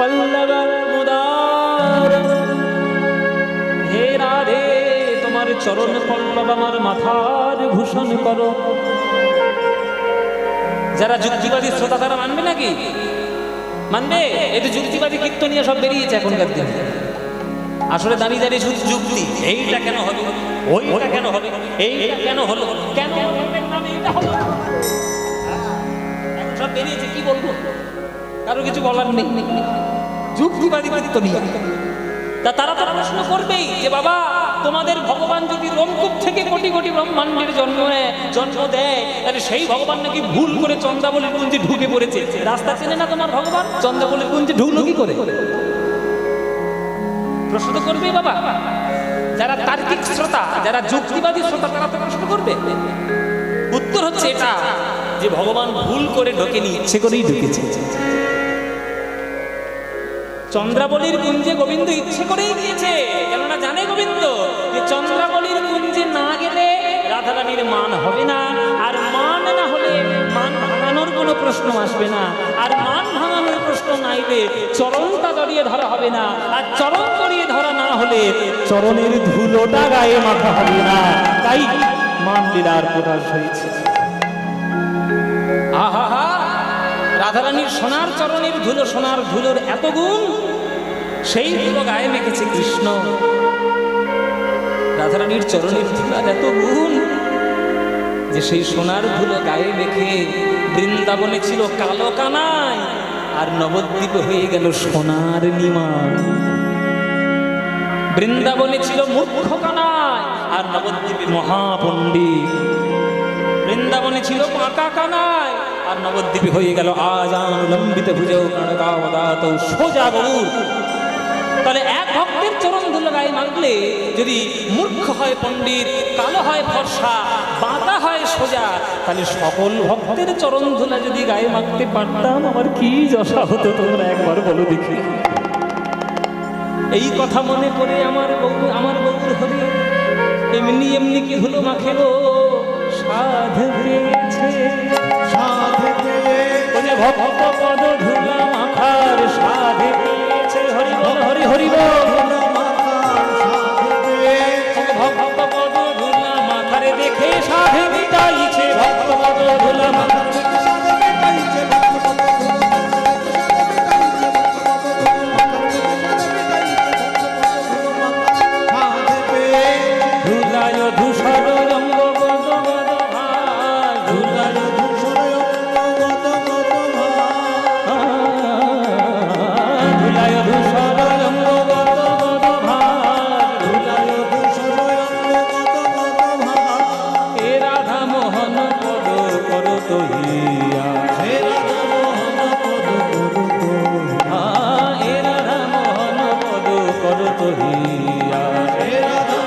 পল্লব মুদার। হে রাধে, তোমার চরণ পল্লব আমার মাথার ভূষণ করো। যারা যুক্তিবাদী শ্রোতা তারা মানবে নাকি? মানবে? এই তো যুক্তিবাদী কীর্তনিয়া সব বেরিয়েছে এখনকার দিনে। আসলে দাঁড়িয়ে দাঁড়িয়ে শুধু যুক্তি, এইটা কেন হবে, ওইটা কেন হবে, এইটা কেন হলো, কেন এটা হলো, সব বেরিয়েছে। কি বলবো, কারো কিছু বলার নেই। যুক্তিবাদী কীর্তনিয়া তারা প্রশ্ন করবেই যে বাবা, তোমাদের ভগবান যদি রোমকূপ থেকে কোটি কোটি ব্রহ্মাণ্ডের জন্ম দেয়, তাহলে সেই ভগবান নাকি ভুল করে চন্দ্রাবলীর কুঞ্জে ঢুকে পড়েছে। রাস্তা চেনে না তোমার ভগবান, চন্দ্রাবলীর কুঞ্জে ঢুকলো কি করে? প্রশ্ন তো করবেই বাবা। যারা তার্কিক শ্রোতা, যারা যুক্তিবাদী শ্রোতা, তারা তো প্রশ্ন করবে। উত্তর হচ্ছে এটা যে ভগবান ভুল করে ঢোকেনি, ইচ্ছে করেই ঢুকেছে। চন্দ্রাবলীর কুঞ্জে গোবিন্দ ইচ্ছে করেই গিয়েছে, কেননা জানে গোবিন্দ যে চন্দ্রাবলীর কুঞ্জে না গেলে রাধারানীর মান হবে না, আর মান না হলে মান ভাঙানোর কোনো প্রশ্ন আসবে না, আর মান ভাঙানোর প্রশ্ন না এলে চরণটা জড়িয়ে ধরা হবে না, আর চরণ জড়িয়ে ধরা না হলে চরণের ধুলোটা গায়ে মাথা হবে না। তাই মান লীলার প্রকাশ হয়েছে। আহা হা, রাধারানীর সোনার চরণের ধুলো, সোনার ধুলোর এত গুণ, সেই ধুলো গায়ে মেখেছে কৃষ্ণ। রাধারানীর চরণের ধুলার এত গুণ যে সেই সোনার ধুলো গায়ে মেখে বৃন্দাবনে ছিল কালো কানাই, আর নবদ্বীপ হয়ে গেল সোনার নিমাই। বৃন্দাবনে ছিল মূর্খ কানাই, আর নবদ্বীপে মহাপণ্ডিত। বৃন্দাবনে ছিল পাকা কানাই, আর নবদ্বীপে হয়ে গেল আজান লম্বিত ভুজৌ কনকাবদাত সোজা গৌর। তাহলে এক ভক্তের চরণ ধুলো গায়ে মাখলে যদি মূর্খ হয় পণ্ডিত, কালো হয় ফর্সা, বাঁকা হয় সোজা, তাহলে সকল ভক্তের চরণ ধুলা যদি গায়ে মাখতে পারতাম, আমার কি যশা হতো তোমরা একবার বলো দেখি। এই কথা মনে করে আমার বউর হলে এমনি এমনি কি ধুলো মাখে গো, সাধ পেয়েছে, সাধ পেয়েছে, ভক্ত পদ ধুলা মাখার সাধ পেয়েছে। হরি বল, হরি হরি বল। ভক্ত পদ ধুলা মাখারে দেখে সাধ মিটাইছে, ভক্ত পদ ধুলা মাখার দেখে সাধ মিটাইছে, ধুলায় ধূসর রঙ্গ গদ গদ ভাই, ধুলায় ধূসর রঙ্গ গদ গদ ভাই, ধুলায় ধূসর রঙ্গ গদ গদ ভাই, ধুলায় ধূসর রঙ্গ গদ গদ ভাই। হে রাধা মোহন পদ কর তহিয়া, হে রাধা মোহন পদ কর তহিয়া, হে রাধা মোহন পদ কর তহিয়া, হে রাধা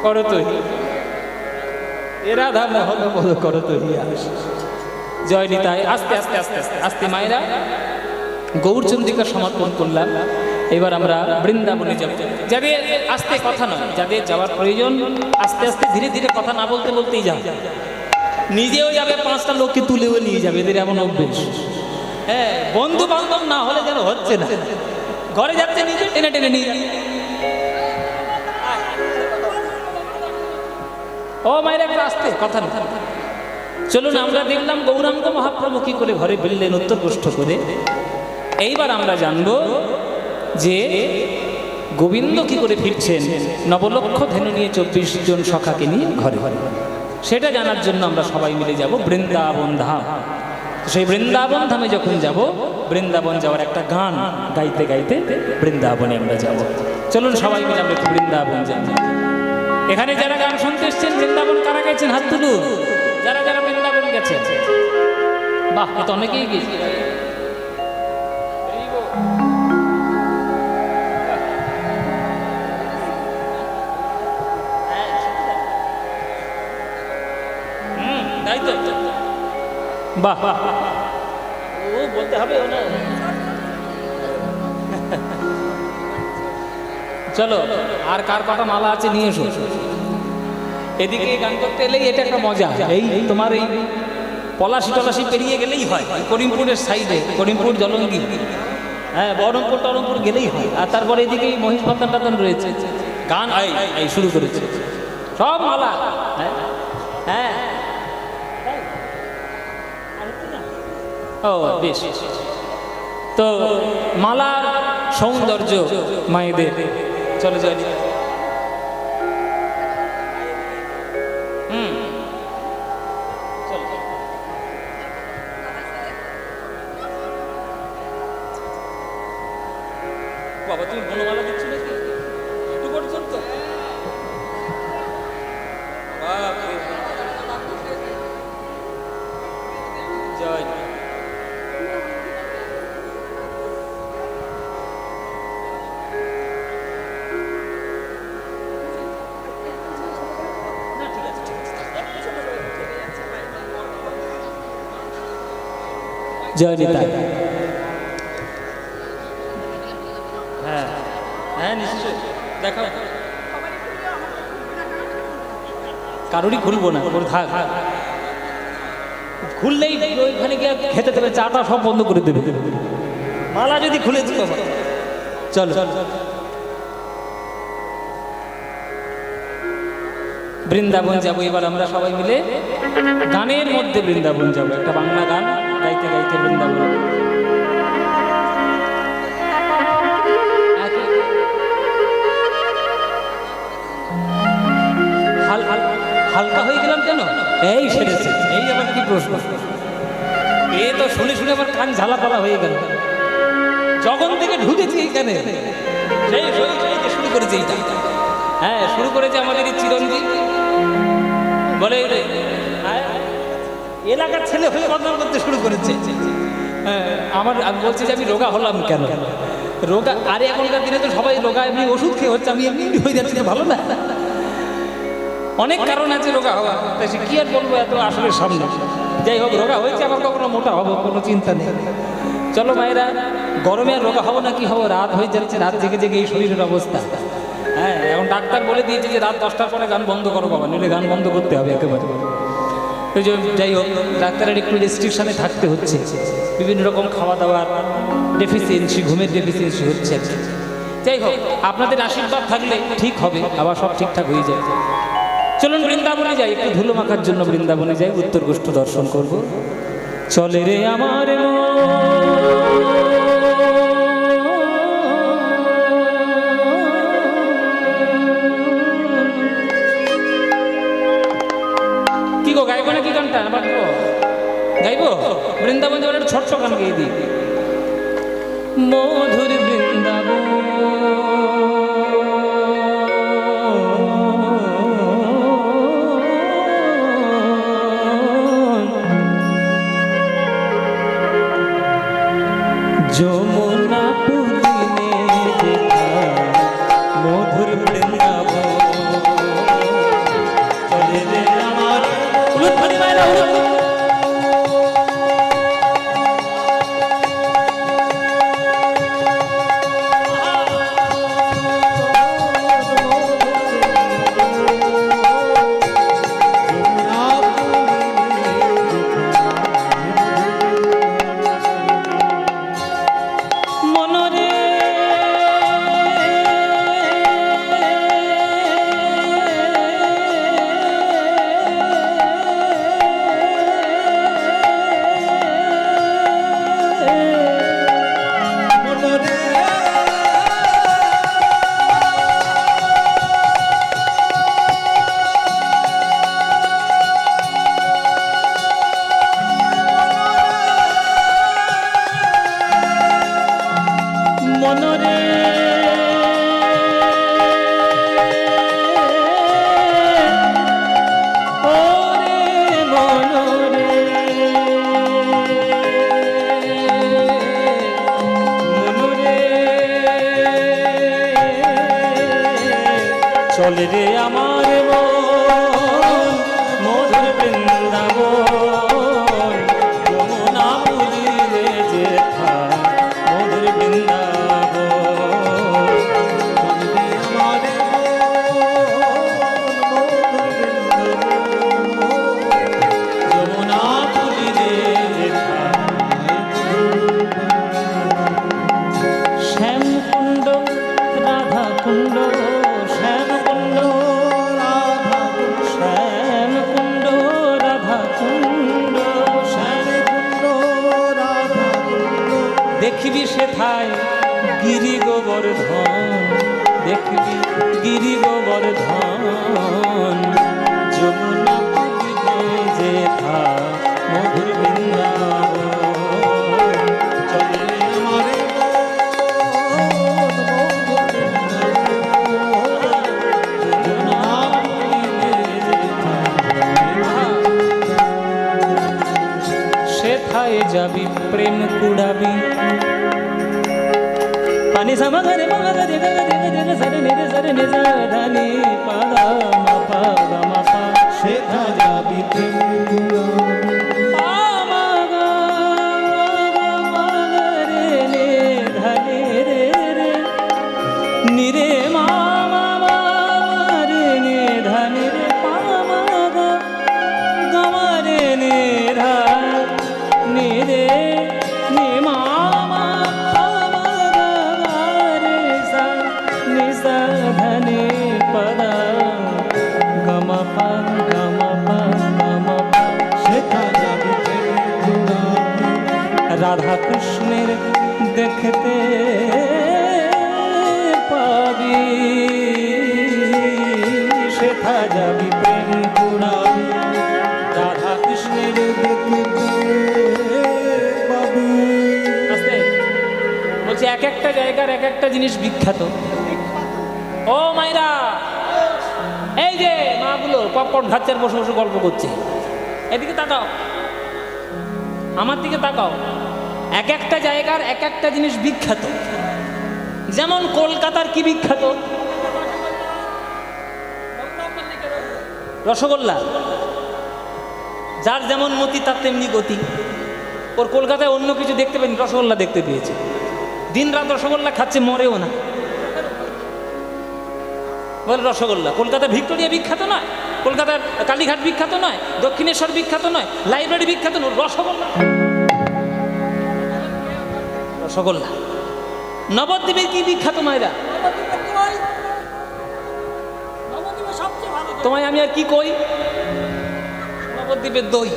করতো এ রাধা মোহন পদ করতো হিয়া। জয় নিতাই। আস্তে আস্তে আস্তে আস্তে আস্তে মায়েরা গৌরচন্দ্রিকা সমর্পণ করলাম। এবার আমরা বৃন্দাবনে যাব। যাদের আস্তে কথা নয়, যাদের যাওয়ার প্রয়োজন আস্তে আস্তে ধীরে ধীরে কথা না বলতে বলতেই যাবে, নিজেও যাবে, 5টা লোককে তুলেও নিয়ে যাবে, এদের এমন অভ্যেস। হ্যাঁ, বন্ধু বান্ধব না হলে যেন হচ্ছে না, ঘরে যাচ্ছে নিজে টেনে টেনে নিয়ে যাবে। ও মায়ের একটা আস্তে কথা না। চলুন আমরা দেখলাম গৌরাঙ্গ মহাপ্রভু কি করে ঘরে ফিরলেন উত্তর কষ্ট করে। এইবার আমরা জানবো যে গোবিন্দ কি করে ফিরছেন নবলক্ষ ধেনু নিয়ে 24 জন সখাকে নিয়ে ঘরে ঘরে। সেটা জানার জন্য আমরা সবাই মিলে যাব বৃন্দাবন ধাম। সেই বৃন্দাবন ধামে যখন যাব, বৃন্দাবন যাওয়ার একটা গান গাইতে গাইতে বৃন্দাবনে আমরা যাব। চলুন সবাই মিলে আমরা একটু বৃন্দাবন যাব। এখানে যারা গান শুনতে এসছেন বৃন্দাবন কারা গেছেন হাত তুলুন, যারা যারা বৃন্দাবন গেছেন। বাহ, তো অনেকেই গেছে। বাহ, ও বলতে হবে না। চলো, আর কার কটা মালা আছে নিয়ে এসো। এদিকে গান করতে এলেই এটা একটা মজা। এই তোমার এই পলাশি টলাশি পেরিয়ে গেলেই হয়, করিমপুরের সাইডে, করিমপুর জলঙ্গি, হ্যাঁ বহরমপুর টরমপুর গেলেই হয়। আর তারপরে এদিকে মহিষ পাতান টাতান রয়েছে, গান এই শুরু করেছে সব মালা। হ্যাঁ, ও বেশ। তো মালার সৌন্দর্য মায়েদের, চলে যায়। বাবা তুমি বনমালা দিচ্ছ নাকি একটু পর্যন্ত? জয় জয় নিতাই। হ্যাঁ হ্যাঁ নিশ্চয়ই দেখো, কারোরই খুলবো না, থাক। খুললেই ওইখানে গিয়ে খেতে দেবে, চাটা সব বন্ধ করে দেবে। মালা যদি খুলে দিল, চলো বৃন্দাবন যাবো। এবার আমরা সবাই মিলে গানের মধ্যে বৃন্দাবন যাবো, একটা বাংলা গান গাইতে গাইতে বৃন্দাবন। হালকা হয়ে গেলাম কেন? এই সেরেছে, এই আবার কি প্রশ্ন? এ তো শুনে শুনে আবার কান ঝালাপালা হয়ে গেল। যখন থেকে ঢুকেছি এইখানে শুরু করেছে এইটা। হ্যাঁ, শুরু করেছে আমাদের এই চিরঞ্জিত বলে, এলাকার ছেলে হয়ে বদনাম করতে শুরু করেছে। আমি বলছি যে আমি রোগা হলাম কেন? রোগা, আরে এখনকার দিনে তো সবাই রোগা, এমনি ওষুধ খেয়ে হচ্ছে, আমি এমনি হয়ে যাচ্ছি, ভালো না? অনেক কারণ আছে রোগা হওয়া, তাই সে কি আর বলবো এত আসলে সামনে। যাই হোক, রোগা হয়েছে, আবার কখনো মোটা হবো, কোনো চিন্তা নেই। চলো মায়েরা, গরমে আর রোগা হবো না কি হবো? রাত হয়ে যাচ্ছে, রাত জেগে জেগে এই শরীরের অবস্থা। হ্যাঁ, এখন ডাক্তার বলে দিয়েছে যে রাত 10টার পরে গান বন্ধ করো বাবা, নইলে গান বন্ধ করতে হবে একেবারে। ওই যে যাই হোক, ডাক্তারের একটু রেস্ট্রিকশানে থাকতে হচ্ছে, বিভিন্ন রকম খাওয়া দাওয়ার ডেফিসিয়েন্সি, ঘুমের ডেফিসিয়েন্সি হচ্ছে। যাই হোক, আপনাদের আশীর্বাদ থাকলে ঠিক হবে, আবার সব ঠিকঠাক হয়ে যায়। চলুন বৃন্দাবনে যাই, একটু ধুলো মাখার জন্য বৃন্দাবনে যাই, উত্তর গোষ্ঠ দর্শন করব। চলে রে আমার কি গো, গাইবো না কি গানটা? গাইবো বৃন্দাবন যাওয়ার একটা ছোট্ট গান গিয়ে দিই, মধুর বৃন্দাবন। যমুনা পুলিনে দেখা মধুর বৃন্দাবন, চলে রে আমার চলে রে আমার মন মধুর বৃন্দাবন, যমুনা পুরীরে যেথা মধুর বৃন্দাবন। চলে রে আমার মন মধুর বৃন্দাবন, যমুনা পুরীরে যেথা শ্যামকুণ্ড রাধাকুণ্ড, শ্যামকুণ্ড শ্যামকুণ্ড রাধাকুণ্ড, শ্যামকুণ্ড রাধাকুণ্ড দেখবি সেথায় গিরি গোবর্ধন, দেখবি গিরি গোবর্ধন, যমুনা পুরীরে যেথা মধুর বৃন্দাবন। চলে আমার সেথায় যাবি প্রেম কুড়াবি, পানি সামাগারে মাগারে গাগারে সরে নিরে সরে নিজা ধানি পাদা মাপা গামাপা, সেথায় যাবি প্রেম কুড়াবি, পামাগা মাগারে নে ধানি রে রে নিরে মামা মারে নে ধানি রে পামাগা গামারে নে ধা নিরে নি মামা রে সা নি সা ধনি পদা গমপা গমপা গমপা, সেথা যাবি রাধা কৃষ্ণের দেখতে পাবি, সেথা যাবি প্রেম কুড়াবি, রাধা কৃষ্ণের দেখতে পাবি। আস্তে বলছি, এক একটা জায়গার এক একটা জিনিস বিখ্যাত। ও মাইরা, এই যে মাগুলো পপকর্ন খাচ্ছে আর বসে বসে গল্প করছে, এদিকে তাকাও, আমার দিকে তাকাও। এক একটা জায়গার এক একটা জিনিস বিখ্যাত। যেমন কলকাতার কি বিখ্যাত? রসগোল্লা। যার যেমন মতি তার তেমনি গতি। ওর কলকাতায় অন্য কিছু দেখতে পাইনি, রসগোল্লা দেখতে পেয়েছে। দিন রাত রসগোল্লা খাচ্ছে, মরেও না। বল রসগোল্লা। কলকাতার ভিক্টোরিয়া বিখ্যাত নয়, কলকাতার কালীঘাট বিখ্যাত নয়, দক্ষিণেশ্বর বিখ্যাত নয়, লাইব্রেরি বিখ্যাত নয়, রসগোল্লা। রসগোল্লা। নবদ্বীপের কি বিখ্যাত মায়েরা? তোমায় আমি আর কি কই? নবদ্বীপের দই।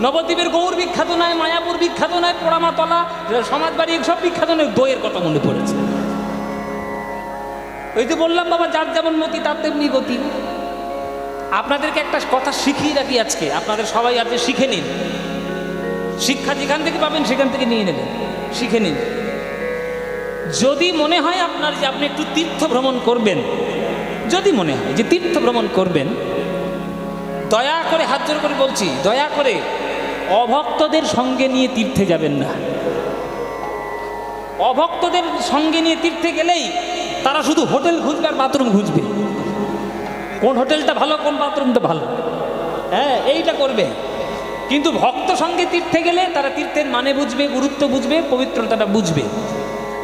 নবদ্বীপের গৌর বিখ্যাত নয়, মায়াপুর বিখ্যাত নয়, পোড়ামাতলা, সমাজবাড়ি সব বিখ্যাত নয়, দইয়ের কথা মনে পড়েছে। ওই তো বললাম বাবা, যার যেমন মতি তার তেমনি গতি। আপনাদেরকে একটা কথা শিখিয়ে রাখি আজকে, আপনাদের সবাই আজকে শিখে নিন। শিক্ষা যেখান থেকে পাবেন সেখান থেকে নিয়ে নেবেন, শিখে নিন। যদি মনে হয় আপনার যে আপনি একটু তীর্থ ভ্রমণ করবেন, যদি মনে হয় যে তীর্থ ভ্রমণ করবেন, দয়া করে হাত জোর করে বলছি, দয়া করে অভক্তদের সঙ্গে নিয়ে তীর্থে যাবেন না। অভক্তদের সঙ্গে নিয়ে তীর্থে গেলেই তারা শুধু হোটেল খুঁজবে আর বাথরুম খুঁজবে, কোন হোটেলটা ভালো, কোন বাথরুমটা ভালো, হ্যাঁ এইটা করবে। কিন্তু ভক্ত সঙ্গে তীর্থে গেলে তারা তীর্থের মানে বুঝবে, গুরুত্ব বুঝবে, পবিত্রতাটা বুঝবে।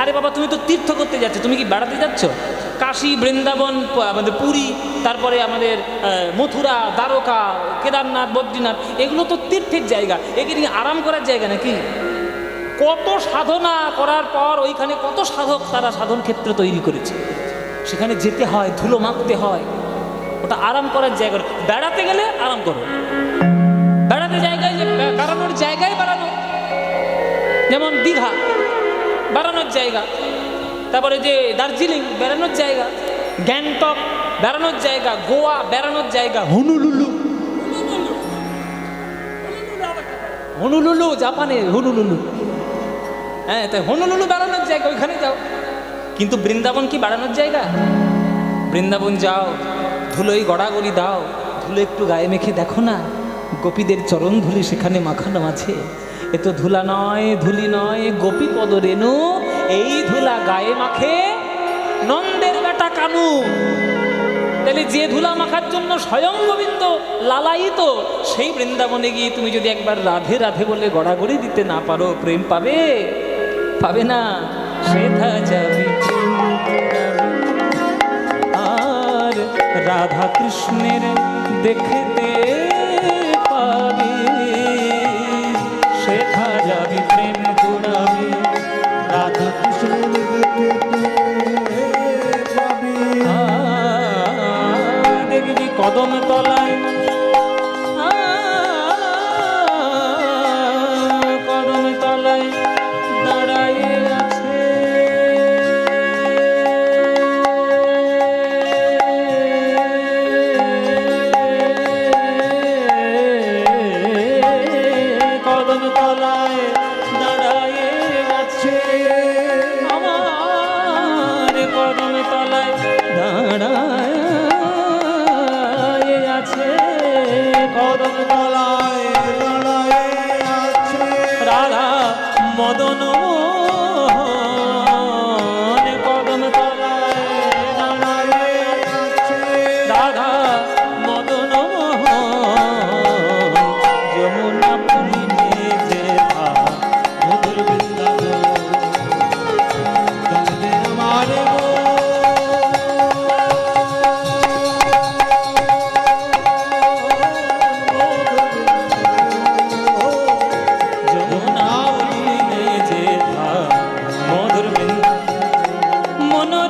আরে বাবা, তুমি তো তীর্থ করতে যাচ্ছ, তুমি কি বেড়াতে যাচ্ছ? কাশী, বৃন্দাবন, আমাদের পুরী, তারপরে আমাদের মথুরা, দ্বারকা, কেদারনাথ, বদ্রীনাথ, এগুলো তো তীর্থের জায়গা। এগুলি আরাম করার জায়গা নাকি? কত সাধনা করার পর ওইখানে কত সাধক তারা সাধন ক্ষেত্র তৈরি করেছে, সেখানে যেতে হয়, ধুলো মাখতে হয়। ওটা আরাম করার জায়গা। বেড়াতে গেলে আরাম করো, বেড়াতে জায়গায় যে বেড়ানোর জায়গায় বেড়ানো, যেমন দীঘা বেড়ানোর জায়গা, তারপরে যে দার্জিলিং বেড়ানোর জায়গা, গ্যাংটক বেড়ানোর জায়গা, গোয়া বেড়ানোর জায়গা, হনুলুলু, হনুলুলু জাপানে, হনুলুলু, হ্যাঁ তাই হনুলুলু বেড়ানোর জায়গা, ওইখানে যাও। কিন্তু বৃন্দাবন কি বেড়ানোর জায়গা? বৃন্দাবন যাও, ধুলোই গড়াগড়ি দাও, ধুলো একটু গায়ে মেখে দেখো না, গোপীদের চরণ ধুলি সেখানে মাখানো আছে। এ তো ধুলা নয়, ধুলি নয়, গোপী পদ রেণু, এই ধুলা গায়ে মাখে নন্দের বেটা কানু। তাহলে যে ধুলা মাখার জন্য স্বয়ং গোবিন্দ লালায়িত, সেই বৃন্দাবনে গিয়ে তুমি যদি একবার রাধে রাধে বলে গড়াগড়ি দিতে না পারো, প্রেম পাবে? পাবে না। সেথা যাবি আর রাধা কৃষ্ণের দেখতে পাবি, সেথা যাবি প্রেম কুড়াবি, রাধা কৃষ্ণের দেখতে পাবি। দেখবি কদম তলায়, কদম তলায় দাঁড়ায় আছে কদম তলায় দাঁড়ায় আছে আমার, কদম তলায় দাঁড়ায় আছে, কদম তলায় দাঁড়ায় আছে রাধা মদন মোহন, কদম তলায় দাঁড়ায় আছে রাধা মদন মোহন। যমুনা পুরী যেথা মধুর বৃন্দাবন, চলবে আমার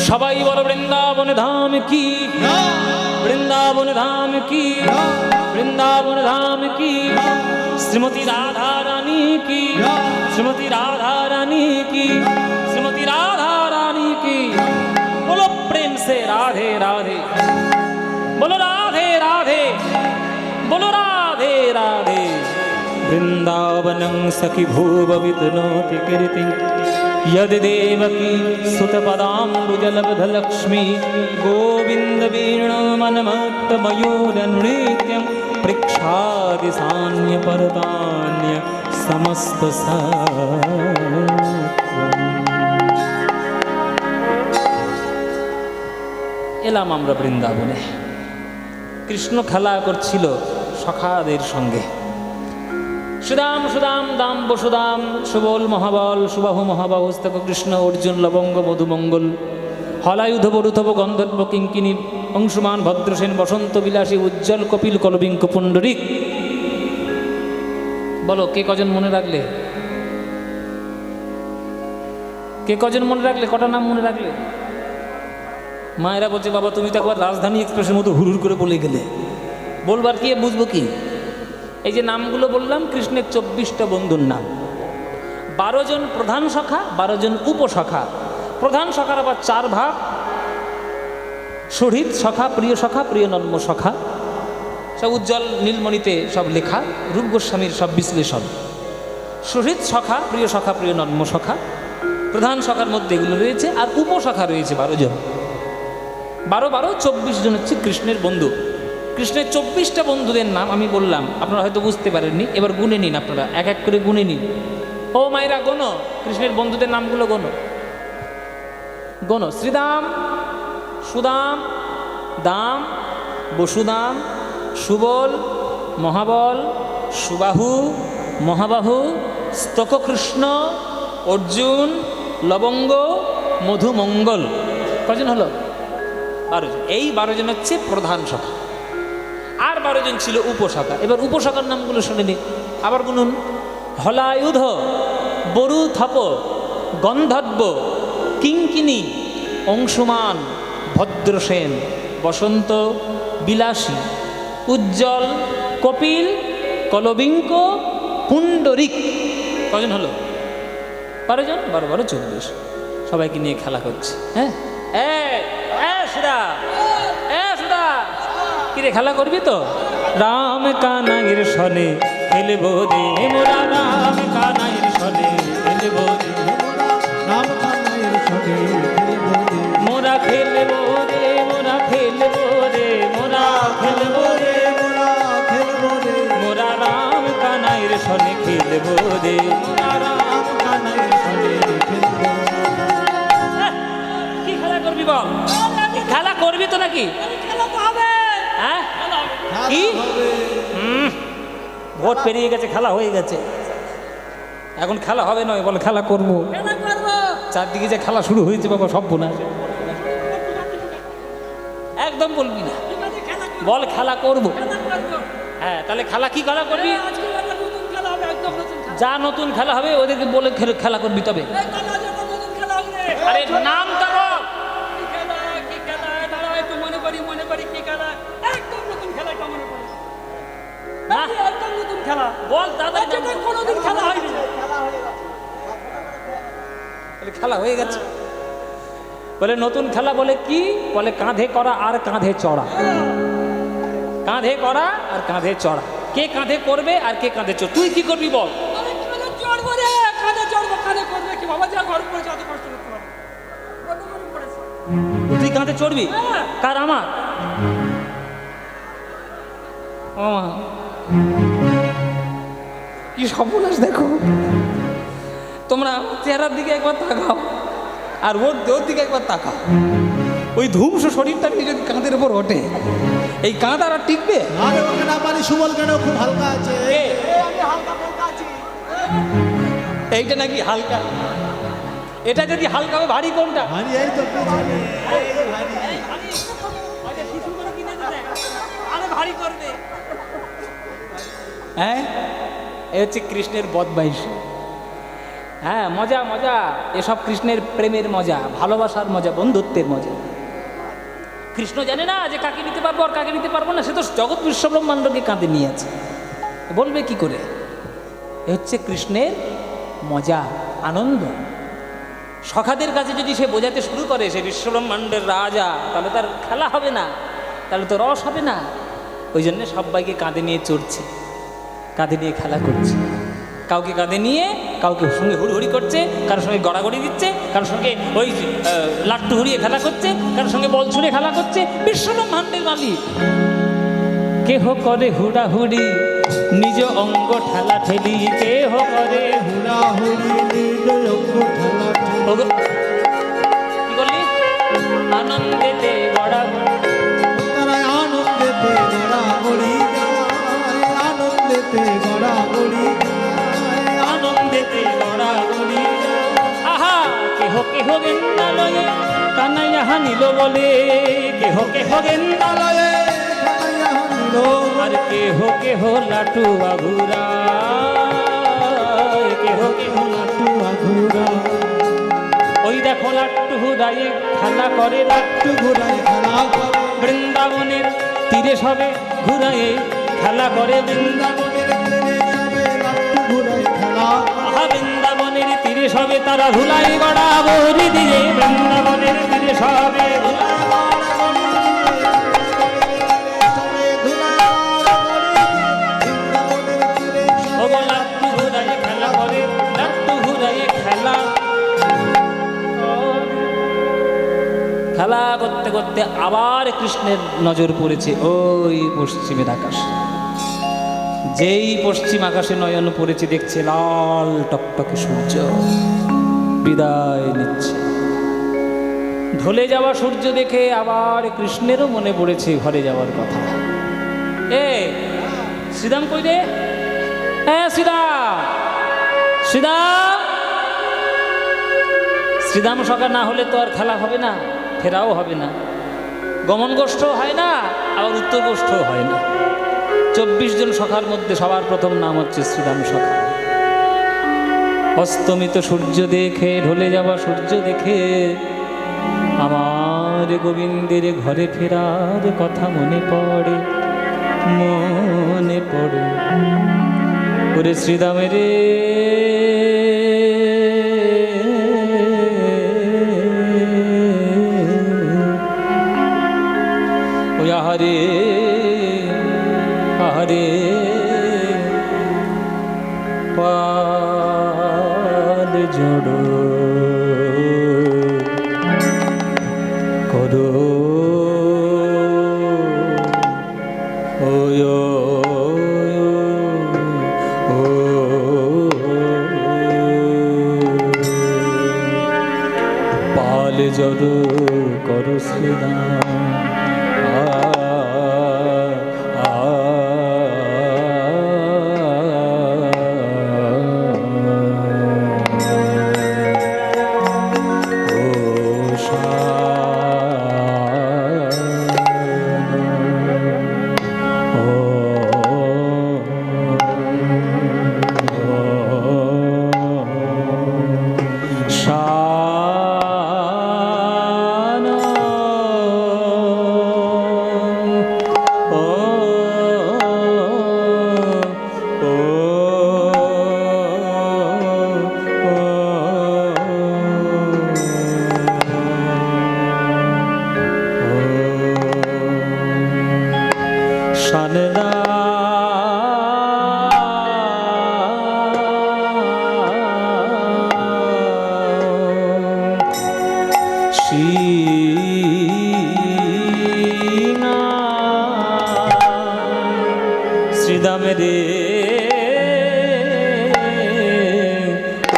সবাই বলো বৃন্দাবন ধাম কি, বৃন্দাবন ধাম কি, বৃন্দাবন ধাম কি, শ্রীমতী রাধা রানী কি, শ্রীমতী রাধা রানী কি, শ্রীমতী রাধা রানী কি। बोलो प्रेम से राधे राधे, बोलो राधे राधे, बोलो राधे राधे। वृंदावनं सखी भुव वितनोति कीर्ति, यदि देवकी सुतपदाम्बुजलब्धलक्ष्मी, गोविन्द वीणुमन्मत्तमयूरनृत्यं पृक्षादि सान्य परतान्य समस्त এলাম আমরা বৃন্দাবনে। কৃষ্ণ খেলা করছিল সখাদের সঙ্গে। সুদাম সুদাম দাম বসুদাম, সুবল মহাবল, সুবাহু মহাবাহুস্তক কৃষ্ণ, অর্জুন লবঙ্গ মধুমঙ্গল, হলায়ুধ বরুথব গন্ধর্ব কিঙ্কিনী, অংশুমান ভদ্রসেন, বসন্ত বিলাসী, উজ্জ্বল কপিল, কলবিঙ্ক পুণ্ডরিক। বলো কে কজন মনে রাখলে? কে কজন মনে রাখলে? কটা নাম মনে রাখলে? মায়েরা বলছে বাবা তুমি তো একবার রাজধানী এক্সপ্রেসের মতো হুড়ুর করে বলে গেলে, বলবার কি বুঝবো কি? এই যে নামগুলো বললাম কৃষ্ণের 24টা বন্ধুর নাম। 12 জন প্রধান সখা, 12 জন উপসখা। প্রধান সখার আবার 4 ভাগ, শহীদ সখা, প্রিয় সখা, প্রিয় নন্ম সখা। সব উজ্জ্বল নীলমণিতে সব লেখা, রূপ গোস্বামীর সব বিশ্লেষণ। শহীদ সখা, প্রিয় সখা, প্রিয় নন্ম সখা, প্রধান সখার মধ্যে এগুলো রয়েছে। আর উপসখা রয়েছে 12 জন। 12 12 24 জন হচ্ছে কৃষ্ণের বন্ধু। কৃষ্ণের 24টা বন্ধুদের নাম আমি বললাম, আপনারা হয়তো বুঝতে পারেননি। এবার গুনে নিন, আপনারা এক এক করে গুনে নিন। ও মায়েরা গোনো, কৃষ্ণের বন্ধুদের নামগুলো গোনো, গোনো। শ্রীদাম, সুদাম, দাম, বসুদাম, সুবল, মহাবল, সুবাহু, মহাবাহু, স্তককৃষ্ণ, অর্জুন, লবঙ্গ, মধুমঙ্গল। কজন হলো? 12 জন। এই 12 জন হচ্ছে প্রধান সখা। আর 12 জন ছিল উপসখা। এবার উপসখার নামগুলো শুনে নি, আবার গুনুন। হলায়ুধ, বরুথপ, গন্ধর্ব, কিঙ্কিনী, অংশুমান, ভদ্রসেন, বসন্ত, বিলাসী, উজ্জ্বল, কপিল, কলবিঙ্ক, পুণ্ডরিক। কজন হলো? 12 জন, 12 12 24। সবাইকে নিয়ে খেলা করছে। হ্যাঁ, কিরে খেলা করবি তো? রাম কানাইয়ের সনে খেলবো রে মোরা, রাম কানাইয়ের সনে খেলবো রে, রাম কানাইয়ের সনে খেলবো রে, মোরা খেলবো রে, মোরা খেলবো রে, মোরা খেলবো রে, মোরা খেলবো রে, মোরা রাম কানাইয়ের সনে খেলবো রে, মোরা রাম কানাইয়ের সনে খেলবো রে। কি খেলা করবি বল? খেলা করবি তো নাকি? হ্যাঁ, কি? ভোট পেরিয়ে গেছে, খেলা হয়ে গেছে, এখন খেলা হবে নয়, বল খেলা করবো। চারদিকে যে খেলা শুরু হয়েছে বাবা, সব বোনা একদম বলবি না, বল খেলা করবো। হ্যাঁ, তাহলে খেলা কি খেলা করবি? যা নতুন খেলা হবে ওদেরকে বলে খেলা করবি তবে। আরে নামটা বল। খেলা হয়ে গেছে বলে নতুন খেলা বলে কি? বলে কাঁধে করা আর কাঁধে চড়া। কাঁধে করা আর কাঁধে চড়া। কে কাঁধে করবে আর কে কাঁধে চড়? তুই কি করবি বল? তুই কাঁধে চড়বি? কার? আমার। কি সর্বনাশ দেখো তোমরা, চেহারার দিকে একবার তাকাও আর ওর দিকে একবার তাকাও। ওই ধূমস শরীরটা নিয়ে যদি কাঁধের উপর ওঠে, এই কাঁধ আর টিকবে? আরে ওকে না পারি, সুবল কেন খুব হালকা আছে। এইটা নাকি হালকা? এটা যদি হালকা হবে, ভারী কোনটা? ভারী এই তো পেছনে, এই ভারী। হ্যাঁ, এ হচ্ছে কৃষ্ণের বদমাইশ। হ্যাঁ, মজা মজা, এসব কৃষ্ণের প্রেমের মজা, ভালোবাসার মজা, বন্ধুত্বের মজা। কৃষ্ণ জানে না যে কাকে নিতে পারবো আর কাকে নিতে পারবো না। সে তো জগৎ বিশ্ব ব্রহ্মাণ্ডকে কাঁধে নিয়ে আছে, বলবে কি করে? এ হচ্ছে কৃষ্ণের মজা, আনন্দ। সখাদের কাছে যদি সে বোঝাতে শুরু করে সে বিশ্ব ব্রহ্মাণ্ডের রাজা, তাহলে তার খেলা হবে না, তাহলে তো রস হবে না। ওই জন্য সবাইকে কাঁধে নিয়ে চড়ছে, কাঁধে নিয়ে খেলা করছে। কাউকে কাঁধে নিয়ে কাউকে সঙ্গে হুড়হুড়ি করছে, কারোর সঙ্গে গড়াগড়ি দিচ্ছে, কারোর সঙ্গে ওই লাট্টু হুড়িয়ে খেলা করছে, কারোর সঙ্গে বল ছুঁড়ে খেলা করছে। বিশ্ব ব্রহ্মাণ্ডের মালিক। কেহ করে হুড়াহুড়ি নিজ অঙ্গ ঠেলা ঠেলি, কেহ করে হুড়াহুড়ি নিজ অঙ্গ ঠেলা ঠেলি। কি বললি? আনন্দেতে গড়াগড়ি, তারা আনন্দেতে গড়াগড়ি গায়, আনন্দেতে গড়াগড়ি গায়, আনন্দেতে গড়াগড়ি। আহা, কেহ কেহ গেন্দালয়ে কানাইয়া হানিল বলে, কেহ কেহ গেন্দালয়ে কানাইয়া হানিল আর কেহ কেহ লাটু আঘুরা, কেহ কেহ লাট্টু আঘুরা। ওই দেখো লাট্টু হুড়াইয়ে খেলা করে, লাট্টু ঘুরাই খেলা করে, বৃন্দাবনের তীরে সবে ঘুরাইয়ে খেলা করে, বৃন্দাবনের তীরে সবে লাট্টু ঘুরাই খেলা করে। আহা, বৃন্দাবনের তীরে সবে তারা ধুলাই গড়া বলি দিয়ে, বৃন্দাবনের তীরে সবে ধুলাই লাট্টু ঘুরাইয়ে খেলা করে, লাট্টু ঘুরাইয়ে খেলা। খেলা করতে করতে আবার কৃষ্ণের নজর পড়েছে ওই পশ্চিমের আকাশে। যেই পশ্চিম আকাশে নয়ন পড়েছে, দেখছে লাল টকটকে সূর্য বিদায় নিচ্ছে। ঢলে যাওয়া সূর্য দেখে আবার কৃষ্ণেরও মনে পড়েছে ঘরে যাওয়ার কথা। এ শ্রীরাম কই রে? হ্যাঁ শ্রীরাম, শ্রীরাম। শ্রীরাম সখা না হলে তো আর খেলা হবে না, ফেরাও হবে না, গমন গোষ্ঠও হয় না, আবার উত্তর গোষ্ঠও হয় না। 24 জন সখার মধ্যে সবার প্রথম নাম হচ্ছে শ্রীরাম সখা। অস্তমিত সূর্য দেখে, ঢলে যাওয়া সূর্য দেখে আমার আমার গোবিন্দের ঘরে ফেরার কথা মনে পড়ে, মনে পড়ে। ওরে শ্রীদামে রে, ওই আহারে আহারে পাল জড়ো করো ওয় ও পাল জড়ো করো শ্রীদাম। শ্রীদামে রে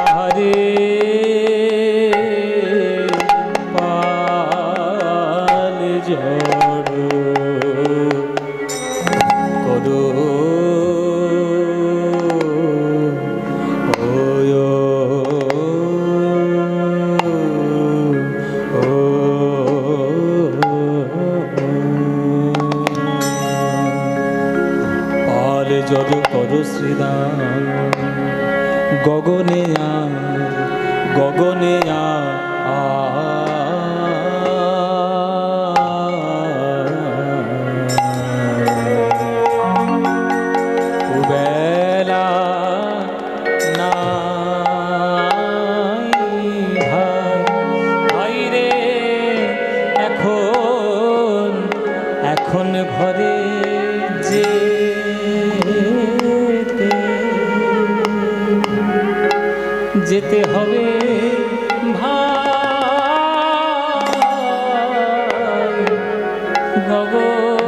আহারে পাল জড়ো করো জড়ো করো শ্রীদাম। গগনে গগনে বেলা নাই ভাই, ভাই রে এখন এখন ঘরে যে যেতে হবে ভাই গগনে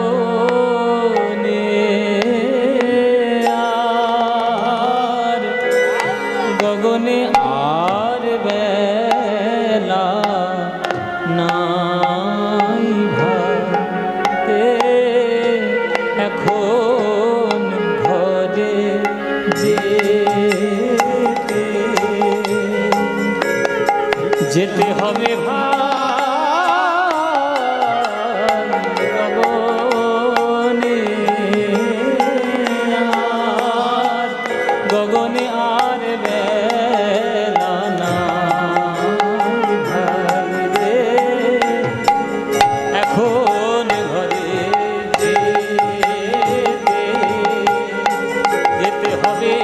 আর গগনে আর বেলা নাই ভাই এখন ঘরে যেতে হবে ভাই গগনে আর গগনে আর বেলা নাই ভাই রে এখন ঘরে যেতে হবে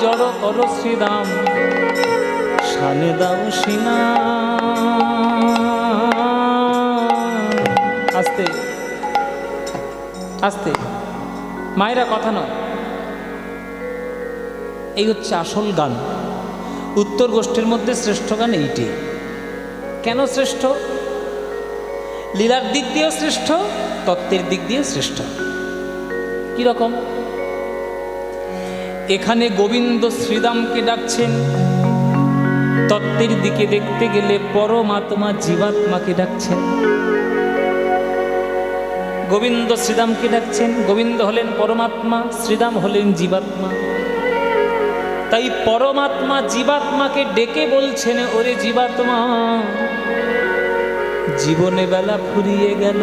জড়ো করো শ্রীদাম। শানে দাও সিনা আস্তে আস্তে, মায়েরা কথা নয়। এই হচ্ছে আসল গান। উত্তর গোষ্ঠীর মধ্যে শ্রেষ্ঠ গান এইটি। কেন শ্রেষ্ঠ? লীলার দিক দিয়েও শ্রেষ্ঠ, তত্ত্বের দিক দিয়েও শ্রেষ্ঠ। কিরকম? এখানে গোবিন্দ শ্রীরামকে ডাকছেন, তত্ত্বের দিকে দেখতে গেলে পরমাত্মা জীবাত্মাকে ডাকছেন। গোবিন্দ শ্রীরামকে ডাকছেন, গোবিন্দ হলেন পরমাত্মা, শ্রীরাম হলেন জীবাত্মা। তাই পরমাত্মা জীবাত্মাকে ডেকে বলছেন, ওরে জীবাত্মা, জীবনে বেলা ফুরিয়ে গেল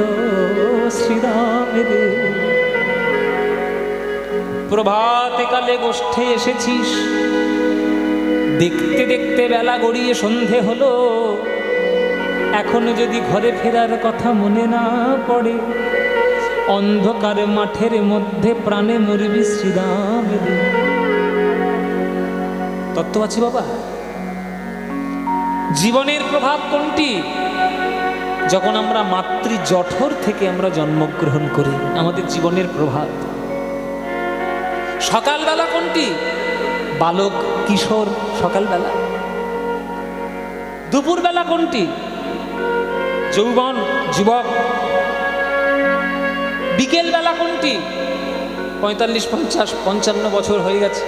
শ্রীরামের। প্রভাতে কালে গোষ্ঠে এসেছিস, দেখতে দেখতে বেলা গড়িয়ে সন্ধে হলো, এখনো যদি ঘরে ফেরার কথা মনে না পড়ে, অন্ধকার মাঠের মধ্যে প্রাণে মরবি শ্রীরামের। তত্ত্ব আছে বাবা। জীবনের প্রভাব কোনটি? যখন আমরা মাতৃ জঠর থেকে আমরা জন্মগ্রহণ করি, আমাদের জীবনের প্রভাব। সকালবেলা কোনটি? বালক কিশোর সকালবেলা। দুপুরবেলা কোনটি? যৌবন যুবক। বিকেলবেলা কোনটি? 45, 50, 55 বছর হয়ে গেছে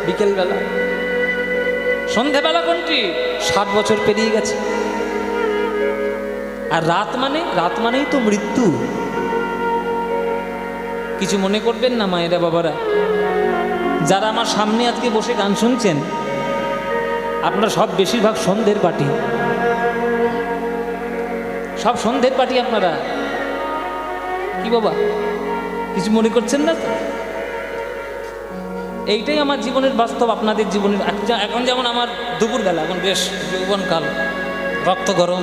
বিকেলবেলা। সন্ধ্যাবেলা কোনটি? 60 বছর পেরিয়ে গেছে। আর রাত মানে? রাত মানেই তো মৃত্যু। কিছু মনে করবেন না মায়েরা বাবারা, যারা আমার সামনে আজকে বসে গান শুনছেন, আপনারা সব বেশিরভাগ সন্ধ্যের পার্টি, সব সন্ধ্যের পার্টি আপনারা। কি বাবা, কিছু মনে করছেন না তো? এইটাই আমার জীবনের বাস্তব, আপনাদের জীবনের। এখন যেমন আমার দুপুরবেলা, এখন বেশ যৌবনকাল, রক্ত গরম,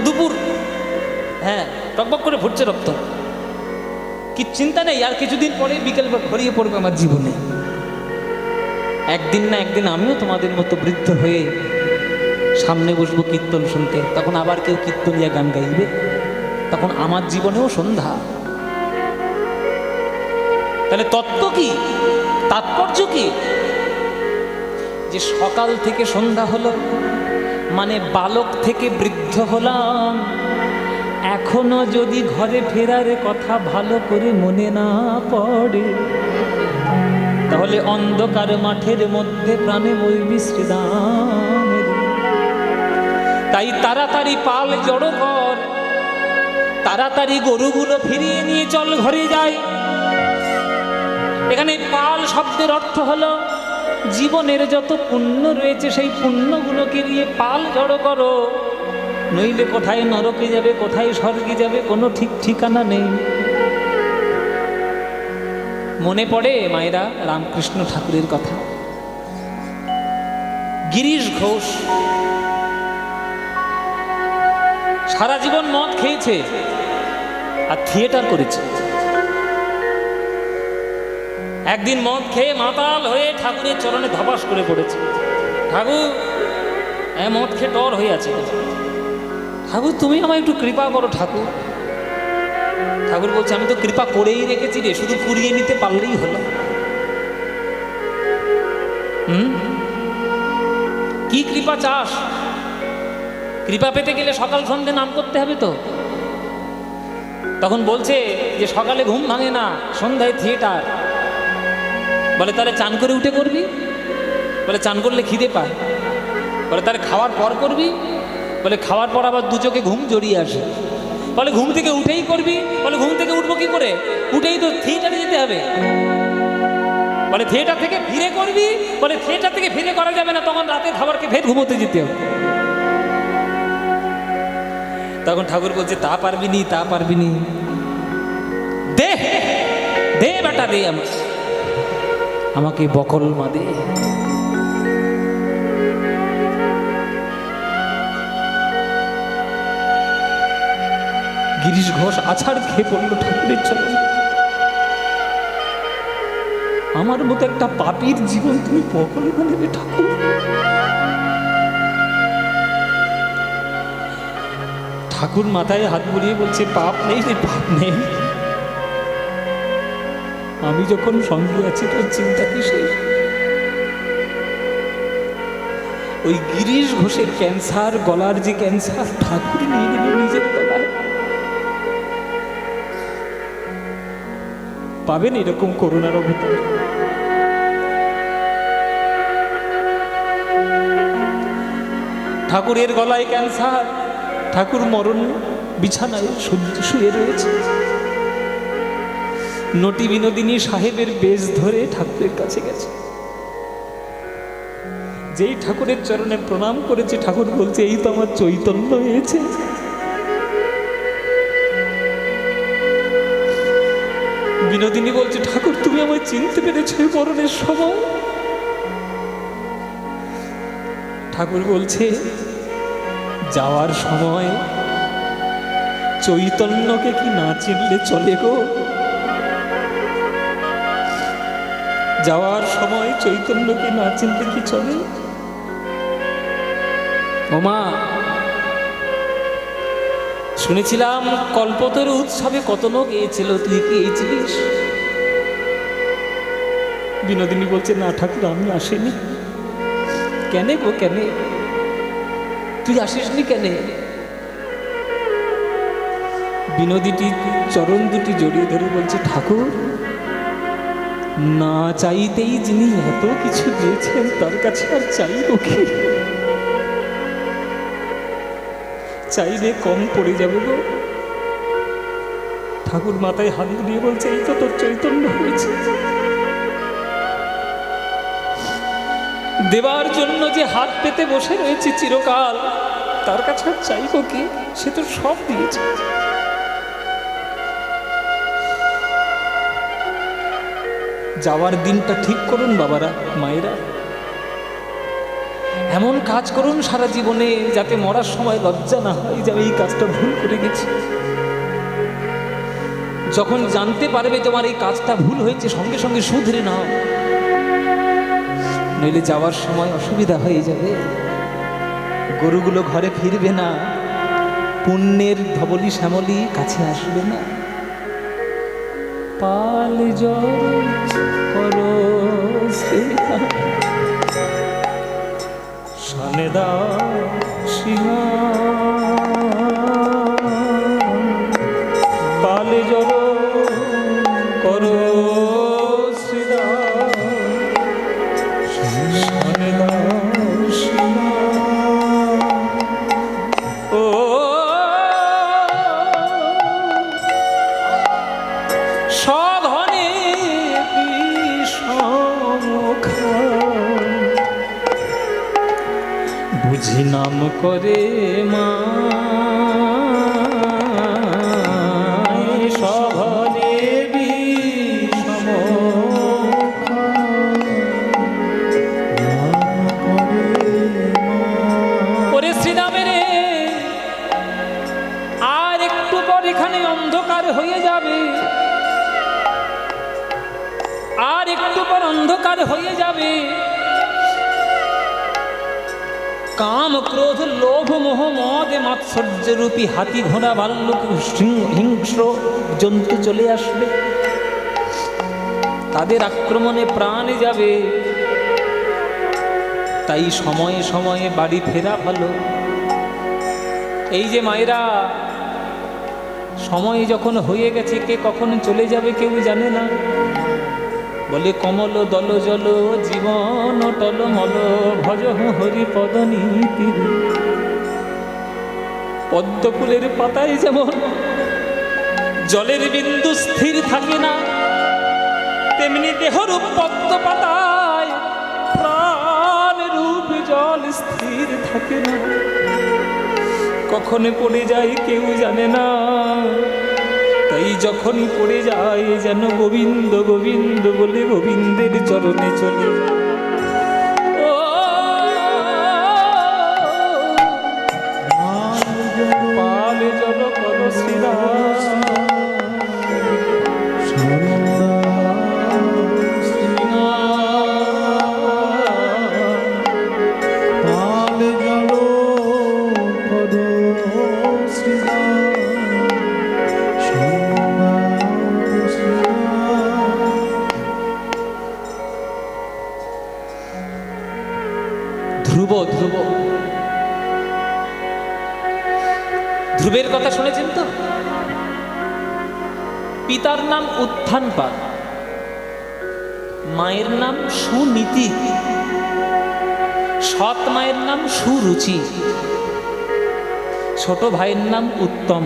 দুপুর, হ্যাঁ টকবক করে ফুটছে রক্ত। কি চিন্তা নেই, আর কিছুদিন পরে বিকেল ভরিয়ে পড়বে আমার জীবনে। একদিন না একদিন আমিও তোমাদের মতো বৃদ্ধ হয়ে সামনে বসবো কীর্তন শুনতে, তখন আবার কেউ কীর্তনিয়া গান গাইবে, তখন আমার জীবনেও সন্ধ্যা। তাহলে তত্ত্ব কি, তাৎপর্য কি? যে সকাল থেকে সন্ধ্যা হলো মানে বালক থেকে বৃদ্ধ হলাম, এখনো যদি ঘরে ফেরার কথা ভালো করে মনে না পড়ে, তাহলে অন্ধকার মাঠের মধ্যে প্রাণে মরবি শ্রীরামের। তাই তাড়াতাড়ি পাল জড়ো কর, তাড়াতাড়ি গরুগুলো ফিরিয়ে নিয়ে চল ঘরে যাই। এখানে পাল শব্দের অর্থ হলো জীবনের যত পুণ্য রয়েছে সেই পুণ্যগুলোকে নিয়ে পাল জড়ো করো, নইলে কোথায় নরকে যাবে, কোথায় স্বর্গে যাবে, কোনো ঠিক ঠিকানা নেই। মনে পড়ে মায়েরা রামকৃষ্ণ ঠাকুরের কথা। গিরিশ ঘোষ সারা জীবন মদ খেয়েছে আর থিয়েটার করেছে। একদিন মদ খেয়ে মাতাল হয়ে ঠাকুরের চরণে ধপাস করে পড়েছে। ঠাকুর, মদ খেয়ে টর হয়ে আছে। ঠাকুর তুমি আমায় একটু কৃপা করো ঠাকুর। ঠাকুর বলছে, আমি তো কৃপা করেই রেখেছি রে, শুধু কুড়িয়ে নিতে পারলেই হলো। কি কৃপা চাস? কৃপা পেতে গেলে সকাল সন্ধ্যে নাম করতে হবে তো। তখন বলছে যে সকালে ঘুম ভাঙে না, সন্ধ্যায় থিয়েটার। বলে তাহলে চান করে উঠে করবি? বলে চান করলে খিদে পায়। বলে তাহলে খাওয়ার পর করবি? বলে খাওয়ার পর আবার দু চোখে ঘুম জড়িয়ে আসে। বলে ঘুম থেকে উঠেই করবি? বলে ঘুম থেকে উঠবো কি করে, উঠেই তো থিয়েটারে যেতে হবে। বলে থিয়েটার থেকে ফিরে করবি? বলে থিয়েটার থেকে ফিরে করা যাবে না, তখন রাতে খাবারকে ফের ঘুমোতে যেতে হবে। তখন ঠাকুর বলছে, তা পারবি নি, তা পারবি নি, দে দে বেটা দে, আমাকে বকল মা দে। গিরিশ ঘোষ আছাড় খেয়ে পড়ল ঠাকুরের চরণে। আমার মতো একটা পাপীর জীবন তুমি বকল মা দেবে ঠাকুর? ঠাকুর মাথায় হাত বুলিয়ে বলছে, পাপ নেই রে, পাপ নেই। আমি যখন সঙ্গে আছি তোর চিন্তা কিসের? ওই গিরিশ ঘোষের ক্যান্সার, গলার যে ক্যান্সার, ঠাকুর নিয়ে গেল নিজের গলায়। পাবেন এরকম করুণার অবতার? ঠাকুরের গলায় ক্যান্সার, ঠাকুর মরণ বিছানায় শুয়ে রয়েছে। নটি বিনোদিনী সাহেবের বেশ ধরে ঠাকুরের কাছে গেছে। যেই ঠাকুরের চরণে প্রণাম করেছে, ঠাকুর বলছে, এই তো আমার চৈতন্য হয়েছে। বিনোদিনী বলছে, ঠাকুর তুমি আমায় চিনতে পেরেছ মরণের সময়? ঠাকুর বলছে, যাওয়ার সময় চৈতন্যকে কি না চিনলে চলে গো? যাওয়ার সময় চৈতন্যকে না চিনলে কি চলে? ওমা, শুনেছিলাম কল্পতরু উৎসবে কত লোক গিয়েছিল, তুই কি গিয়েছিলিস? বিনোদিনী বলছে, না ঠাকুর আমি আসিনি। কেন গো, কেন তুই আসিসনি কেন? বিনোদিনী চরণ দুটি জড়িয়ে ধরে বলছে, ঠাকুর না চাইতেই যিনি এত কিছু দিয়েছেন তার কাছে আর চাইব কি? চাইলে কম পড়ে যাবে গো। ঠাকুর মাথায় হাত দিয়ে বলছে, এই তো তোর চৈতন্য হয়েছে। দেবার জন্য যে হাত পেতে বসে রয়েছে চিরকাল, তার কাছে আর চাইব কি? সে তো সব দিয়েছে। যাওয়ার দিনটা ঠিক করুন বাবারা, মায়েরা। এমন কাজ করুন সারা জীবনে যাতে মরার সময় লজ্জা না হয় যে আমি এই কাজটা ভুল করে গেছি। যখন জানতে পারবে তোমার এই কাজটা ভুল হয়েছে, সঙ্গে সঙ্গে শুধরে নাও, নইলে যাওয়ার সময় অসুবিধা হয়ে যাবে। গরুগুলো ঘরে ফিরবে না, পুণ্যের ধবলি শ্যামলি কাছে আসবে না। পাল জল করো শানে দাও সীমা, পাল জল করো শ্রীদা, শানে দাও সীমা। ও সঘনে বিষমুখা, বুঝি নাম করে মা, সঘনে বিষমুখা, ওরে শ্রীরামের আর একটু পর এখানে অন্ধকার হয়ে যাবে, আর একটু পর অন্ধকার হয়ে যাবে। কাম ক্রোধ লোভ মোহ মদ মাৎসর্য রূপী হাতি ঘোড়া ভাল্লুক হিংস্র জন্তু চলে আসবে, তাদের আক্রমণে প্রাণে যাবে। তাই সময়ে সময়ে বাড়ি ফেরা ভালো। এই যে মায়েরা, সময় যখন হয়ে গেছে, কে কখন চলে যাবে কেউ জানে না। বলে কমল দল জল জীবন টলমল, ভজ হরি পদ নীতি। পদ্মফুলের পাতায় যেমন জলের বিন্দু স্থির থাকে না, তেমনি দেহরূপ পদ্ম পাতায় প্রাণ রূপ জল স্থির থাকে না। কখনো পড়ে যায় কেউ জানে না, তাই যখনই পড়ে যায় যেন গোবিন্দ গোবিন্দ বলে গোবিন্দের চরণে চলে যায়। পাল জল কর শ্রীরাম, পাল জল কর শ্রীরাম। পিতার নাম উত্থানপাদ, মায়ের নাম সুনীতি, সৎ মায়ের নাম সুরুচি, ছোট ভাইয়ের নাম উত্তম।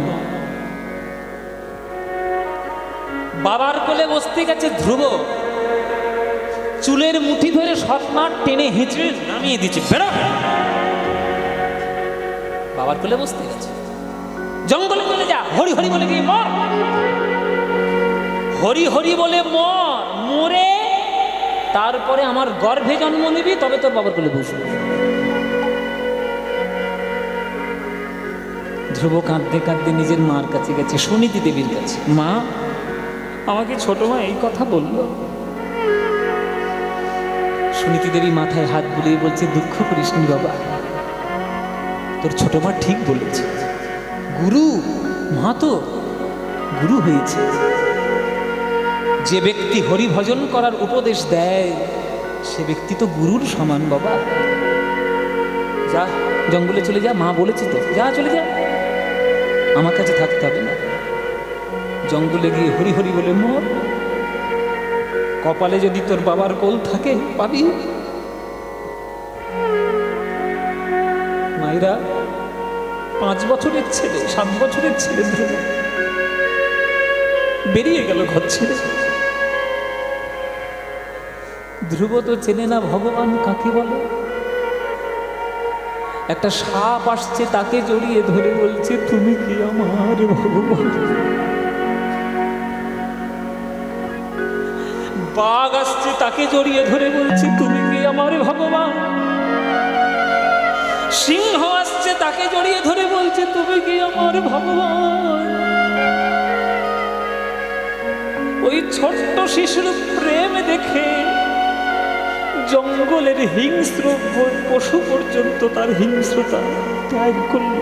বাবার কোলে বসতে গেছে ধ্রুব, চুলের মুঠি ধরে সৎ মা টেনে হেঁচড়ে নামিয়ে দিচ্ছে, বেরো। বাবার কোলে বসতে গেছে, জঙ্গলে চলে যা, হরি হরি বলে গিয়ে মর, হরি হরি বলে মর, মরে তারপরে আমার গর্ভে জন্ম নিবি, তবে তোর বাবার কোলে বসবি। ধ্রুব কাঁদতে কাঁদতে নিজের মার কাছে গেছে, সুনীতি দেবীর কাছে। মা, আমাকে ছোট মা এই কথা বলল। সুনীতি দেবী মাথায় হাত বুলিয়ে বলছে, দুঃখ করিস নি বাবা, তোর ছোট মা ঠিক বলেছে। গুরু মা তো গুরু হয়েছে। যে ব্যক্তি হরি ভজন করার উপদেশ দেয় সে ব্যক্তি তো গুরুর সমান বাবা। যা, জঙ্গলে চলে যা, মা বলেছে তো, যা চলে যা, আমার কাছে থাকতে হবে না। জঙ্গলে গিয়ে হরি হরি বলে মর, কপালে যদি তোর বাবার কোল থাকে পাবি। মায়েরা, 5 বছরের ছেলে, 7 বছরের ছেলে ধ্রুব বেরিয়ে গেল ঘর ছেড়ে। ধ্রুব তো চেনে না ভগবান কাকে বলে। একটা সাপ আসছে, তাকে জড়িয়ে ধরে বলছে, তুমি কি আমার ভগবান? বাঘ আসছে, তাকে জড়িয়ে ধরে বলছে, তুমি কি আমার ভগবান? সিংহ আসছে, তাকে জড়িয়ে ধরে বলছে, তুমি কি আমার ভগবান? ওই ছোট্ট শিশুর প্রেম দেখে জঙ্গলের হিংস্র পশু পর্যন্ত তার হিংস্রতা ত্যাগ করল।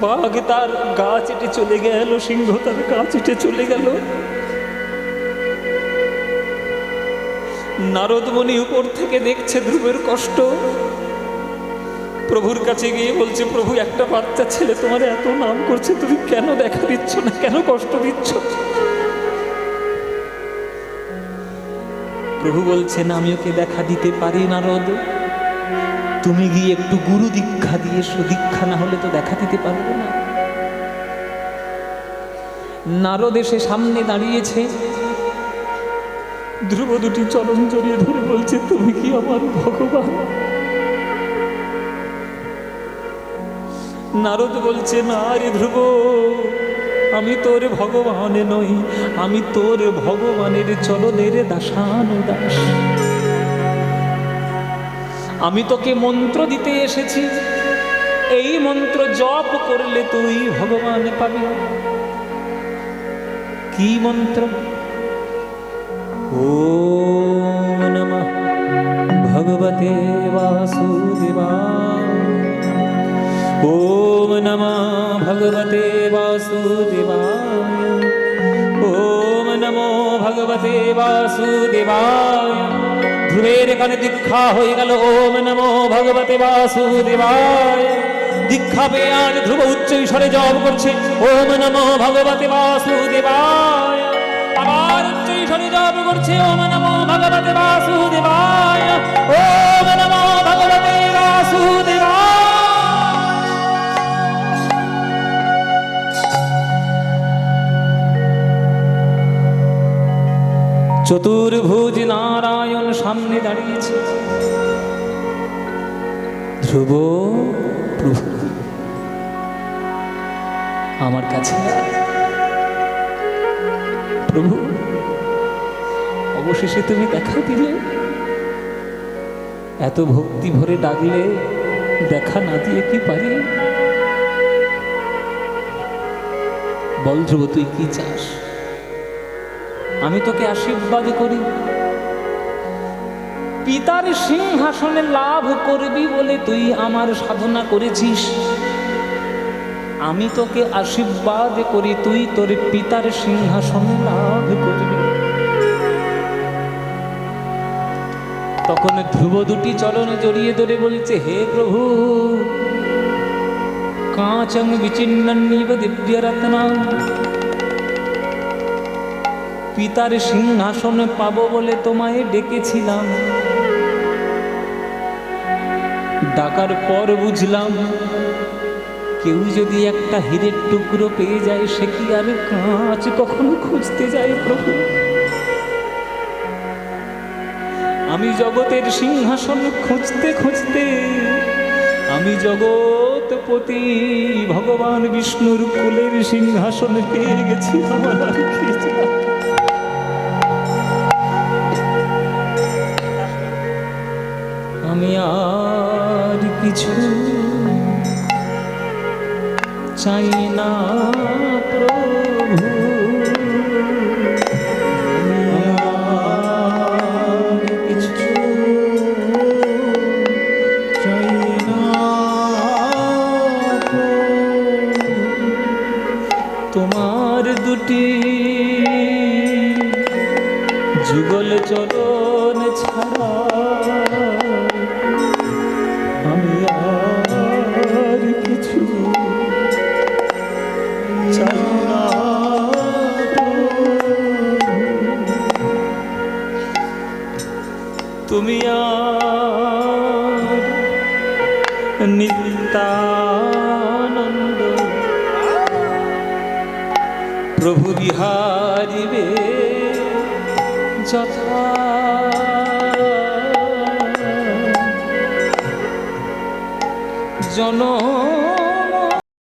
বাঘ তার গা চেটে চলে গেল, সিংহ তার গা চেটে চলে গেল। নারদ মুনি উপর থেকে দেখছে ধ্রুবের কষ্ট, প্রভুর কাছে গিয়ে বলছে, প্রভু, একটা বাচ্চা ছেলে তোমার এত নাম করছে, তুমি কেন দেখা দিচ্ছ না, কেন কষ্ট দিচ্ছ? প্রভু বলছেন, আমি ওকে দেখা দিতে পারি নারদ, তুমি গিয়ে একটু গুরু দীক্ষা দিয়ে এসো, দীক্ষা না হলে তো দেখা দিতে পারবে না। নারদ এসে সামনে দাঁড়িয়েছে, ধ্রুব দুটি চরণ জড়িয়ে ধরে বলছে, তুমি কি আমার ভগবান? নারদ বলছে, না রে ধ্রুব, আমি তোর ভগবান নই, আমি তোর ভগবানের চরণের দাসানুদাস। আমি তোকে মন্ত্র দিতে এসেছি, এই মন্ত্র জপ করলে তুই ভগবান পাবি। কি মন্ত্র? ওম নমঃ ভগবতে বাসুদেবায়, ওম নমঃ ভগবতে বাসুদেবায়, ওম নমো ভগবতে বাসুদেবায়। ধ্রুবের কানে দীক্ষা হয়ে গেল, ওম নমো ভগবতে বাসুদেবায়। দীক্ষা পেয়ে আজ ধ্রুব উচ্চ ঈশ্বরে জপ করছে, ওম নমো ভগবতে বাসুদেবায়। আবার উচ্চ ঈশ্বরে জপ করছে, ওম নমো ভগবতে বাসুদেবায়, ওম নমো ভগবতে বাসুদেবায়। চতুর্ভুজ নারায়ণ সামনে দাঁড়িয়েছে। ধ্রুব, প্রভু আমার কাছে, প্রভু অবশেষে তুমি দেখা দিলে। এত ভক্তি ভরে ডাকলে দেখা না দিয়ে কি পারি? বল ধ্রুব, তুই কি চাস? আমি তোকে আশীর্বাদ করি, পিতার সিংহাসনে লাভ করবি বলে তুই আমার সাধনা করেছিস। আমি তোকে আশীর্বাদ করি, তুই তোর পিতার সিংহাসনে লাভ করবি। তখন ধ্রুব দুটি চরণ জড়িয়ে ধরে বলছে, হে প্রভু, কাঁচং বিচিন্নন্নিব দিব্যরত্নাং। পিতার সিংহাসন পাবো বলে তোমায় ডেকেছিলাম, ডাকার পর বুঝলাম কেউ যদি একটা হীরের টুকরো পেয়ে যায় সে কি আর কাঁচ কখনো খুঁজতে যায় প্রভু? আমি জগতের সিংহাসন খুঁজতে খুঁজতে আমি জগৎপতি ভগবান বিষ্ণুর কুলের সিংহাসন পেয়ে গেছি। আমার আর কি চাই? আমি আর কিছু চাই না প্রভু, আর কিছু চাই না তোমার দুটি যুগল চরণ ছাড়া আমি আর কিছু চাই না। তুমি আর নিত্যানন্দ প্রভু বিহারিবে যথা জন